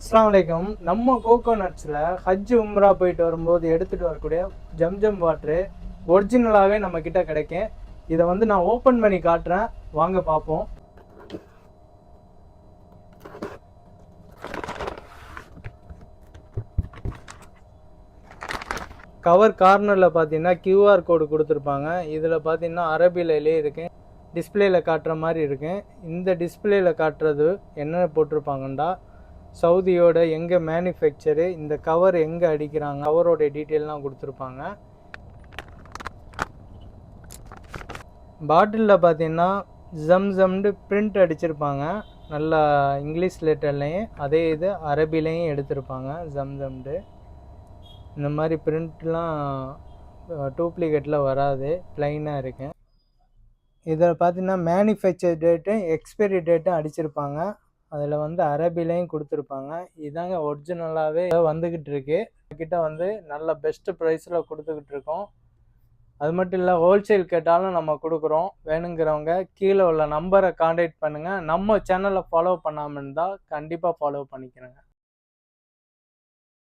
அஸ்ஸலாமு அலைக்கும். நம்ம கோகோனட்ஸில் ஹஜ் உம்ரா போயிட்டு வரும்போது எடுத்துகிட்டு வரக்கூடிய ஜம்ஜம் வாட்ரு ஒரிஜினலாகவே நம்மக்கிட்ட கிடைக்கும். இதை நான் ஓப்பன் பண்ணி காட்டுறேன், வாங்க பார்ப்போம். கவர் கார்னரில் பார்த்தீங்கன்னா கியூஆர் கோடு கொடுத்துருப்பாங்க. இதில் பார்த்தீங்கன்னா அரபிலே இருக்கு, டிஸ்பிளேயில் காட்டுற மாதிரி இருக்கு. இந்த டிஸ்பிளேயில் காட்டுறது என்ன போட்டிருப்பாங்கண்டா, சவுதியோட எங்கே மேனுஃபேக்சரு, இந்த கவர் எங்கே அடிக்கிறாங்க, கவரோடைய டீட்டெயிலாம் கொடுத்துருப்பாங்க. பாட்டிலில் பார்த்தீங்கன்னா ஜம்ஜம்னு பிரிண்ட் அடிச்சிருப்பாங்க, நல்லா இங்கிலீஷ் லெட்டர்லேயும் அதே இது அரபிலையும் எடுத்திருப்பாங்க. ஜம்ஜம்னு இந்த மாதிரி பிரிண்ட்லாம் டூப்ளிகேட்டில் வராது, ப்ளைனாக இருக்கு. இதில் பார்த்தீங்கன்னா மேனுஃபேக்சர் டேட்டும் எக்ஸ்பைரி டேட்டும் அடிச்சிருப்பாங்க. அதில் அரபிலையும் கொடுத்துருப்பாங்க. இதாங்க ஒரிஜினலாகவே வந்துக்கிட்டு இருக்கு. கிட்ட நல்ல பெஸ்ட்டு ப்ரைஸில் கொடுத்துக்கிட்டு இருக்கோம். அது மட்டும் இல்லை, ஹோல்சேல் கேட்டாலும் நம்ம கொடுக்குறோம். வேணுங்கிறவங்க கீழே உள்ள நம்பரை காண்டாக்ட் பண்ணுங்கள். நம்ம சேனலை ஃபாலோ பண்ணாமல் இருந்தால் கண்டிப்பாக ஃபாலோ பண்ணிக்கிறேங்க.